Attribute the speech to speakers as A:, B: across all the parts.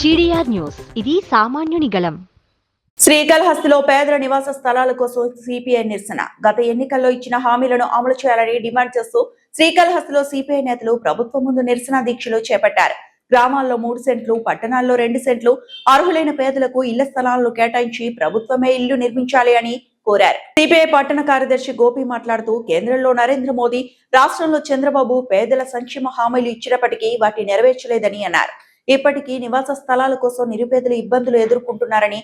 A: GDR news ఇది సామాన్యుని గళం.
B: శ్రీకాళహస్తిలో పేదల నివాస స్థలాల కోసం సిపిఐ నిరసన. గత ఎన్నికల్లో ఇచ్చిన హామీలను అమలు చేయాలని డిమాండ్ చేస్తూ శ్రీకాళహస్తిలో సిపిఐ నేతలు ప్రభుత్వం ముందు నిరసన దీక్షలు చేపట్టారు. గ్రామాల్లో 3 సెంట్లు, పట్టణాల్లో 2 సెంట్లు అర్హులైన పేదలకు ఇళ్ల స్థలాలను కేటాయించి ప్రభుత్వమే ఇల్లు నిర్మించాలి అని కోరారు. సిపిఐ పట్టణ కార్యదర్శి గోపి మాట్లాడుతూ, కేంద్రంలో నరేంద్ర మోదీ, రాష్ట్రంలో చంద్రబాబు పేదల సంక్షేమ హామీలు ఇచ్చినప్పటికీ వాటిని నెరవేర్చలేదని అన్నారు. ఇప్పటికీ నివాస స్థలాల కోసం నిరుపేదలు ఇబ్బందులు ఎదుర్కొంటున్నారని,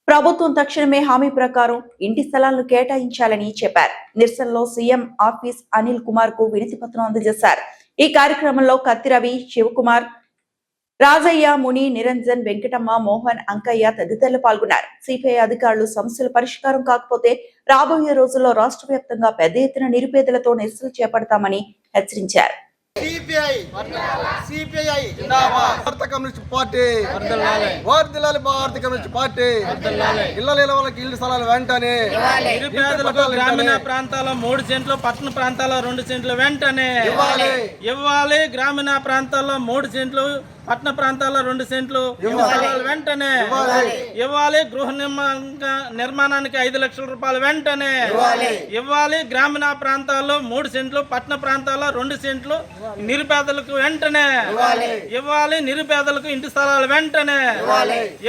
B: ప్రభుత్వం తక్షణమే హామీ ప్రకారం ఇంటి స్థలాలను కేటాయించాలని చెప్పారు. నిరసనలో సీఎం ఆఫీస్ అనిల్ కుమార్ కు వినతి పత్రం అందజేశారు. ఈ కార్యక్రమంలో కత్తి రవి, శివకుమార్, రాజయ్య, ముని, నిరంజన్, వెంకటమ్మ, మోహన్, అంకయ్య తదితరులు పాల్గొన్నారు. సిపిఐ అధికారులు సమస్యల పరిష్కారం కాకపోతే రాబోయే రోజుల్లో రాష్ట్ర వ్యాప్తంగా పెద్ద ఎత్తున నిరుపేదలతో నిరసనలు చేపడతామని హెచ్చరించారు.
C: భారత కమ్యూనిస్ట్ పార్టీ వర్ధిల్లాలి. భారత కమ్యూనిస్ట్ పార్టీ ఇళ్ల లేని వాళ్ళకి ఇల్లు స్థలాలు వెంటనే,
D: నిరుపేదలకు గ్రామీణ ప్రాంతాల్లో 3 సెంట్లు, పట్టణ ప్రాంతాల్లో 2 సెంట్లు వెంటనే ఇవ్వాలి. గ్రామీణ ప్రాంతాల్లో 3 సెంట్లు, పట్టణ ప్రాంతాల్లో 2 సెంట్లు వెంటనే ఇవ్వాలి. గృహ నిర్మాణానికి 5 లక్షల రూపాయలు వెంటనే ఇవ్వాలి. గ్రామీణ ప్రాంతాల్లో 3 సెంట్లు, పట్టణ ప్రాంతాల్లో 2 సెంట్లు నిరుపేదలకు వెంటనే ఇవ్వాలి. నిరుపేదలకు ఇంటి స్థలాలు వెంటనే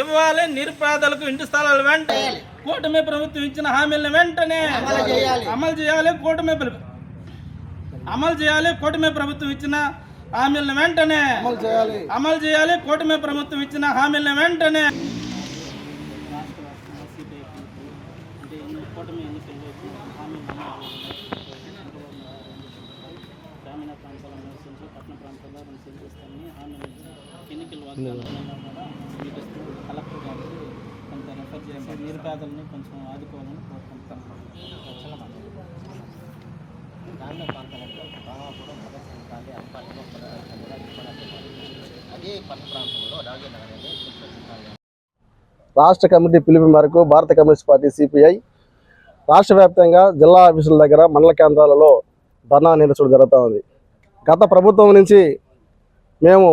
D: ఇవ్వాలి. నిరుపేదలకు ఇంటి స్థలాలు వెంటనే కూటమి ప్రభుత్వం ఇచ్చిన హామీలను వెంటనే అమలు చేయాలి. కూటమి ప్రభుత్వం ఇచ్చిన హామీలను వెంటనే అమలు చేయాలి. కూటమి ప్రభుత్వం ఇచ్చిన హామీలను వెంటనే గ్రామీణ ప్రాంతాల్లో 3 సెంట్లు, పట్టణ ప్రాంతాల్లో 2 సెంట్లు ఇస్తామని హామీలు ఎన్నికల కలెక్టర్ గారికి కొంత రెఫర్ చేసి నిరుపేదలను కొంచెం ఆదుకోవాలని కోరుకుంటాం. గ్రామీణ ప్రాంతాలంటే కూడా ప్రదర్శించాలి, అదే పట్టణ ప్రాంతంలో రాజధాని
C: రాష్ట్ర కమిటీ పిలుపు మేరకు భారత కమ్యూనిస్ట్ పార్టీ సిపిఐ రాష్ట్ర వ్యాప్తంగా జిల్లా ఆఫీసుల దగ్గర, మండల కేంద్రాలలో ధర్నా నిరసన జరుగుతూ ఉంది. గత ప్రభుత్వం నుంచి మేము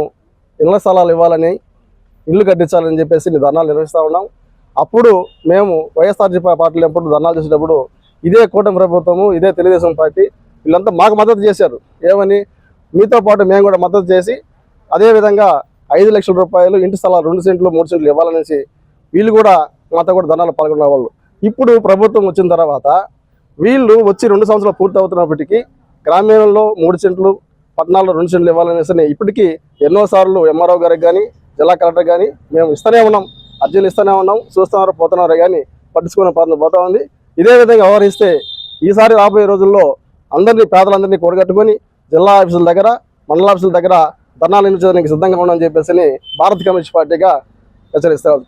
C: ఇళ్ల స్థలాలు ఇవ్వాలని, ఇల్లు కట్టించాలని చెప్పేసి ధర్నాలు నిర్వహిస్తూ ఉన్నాం. అప్పుడు మేము వైఎస్ఆర్సీపీ పార్టీలు ఎప్పుడు ధర్నాలు చేసేటప్పుడు ఇదే కూటమి ప్రభుత్వము, ఇదే తెలుగుదేశం పార్టీ వీళ్ళంతా మాకు మద్దతు చేశారు. ఏమని, మీతో పాటు మేము కూడా మద్దతు చేసి అదేవిధంగా 5 లక్షల రూపాయలు ఇంటి స్థలాలు 2 సెంట్లు 3 సెంట్లు ఇవ్వాలనేసి వీళ్ళు కూడా మాతో కూడా ధర్నాలు పాల్గొన్న వాళ్ళు. ఇప్పుడు ప్రభుత్వం వచ్చిన తర్వాత వీళ్ళు వచ్చి 2 సంవత్సరాలు పూర్తి అవుతున్నప్పటికీ గ్రామీణంలో 3 సెంట్లు, పట్టణాల్లో 2 సెంట్లు ఇవ్వాలనేసి ఇప్పటికీ ఎన్నోసార్లు ఎంఆర్ఓ గారికి కానీ, జిల్లా కలెక్టర్ కానీ మేము ఇస్తూనే ఉన్నాం, అర్జీలు ఇస్తూనే ఉన్నాం. చూస్తున్నారు, పోతున్నారు, కానీ పట్టించుకునే పద్ధతి పోతా ఉంది. ఇదే విధంగా వ్యవహరిస్తే ఈసారి రాబోయే రోజుల్లో పేదలందరినీ కూడగట్టుకొని జిల్లా ఆఫీసుల దగ్గర, మండల ఆఫీసుల దగ్గర ధర్నాలు నిర్వహించడానికి సిద్ధంగా ఉన్నామని చెప్పేసి భారత కమ్యూనిస్ట్ పార్టీగా హెచ్చరిస్తారు.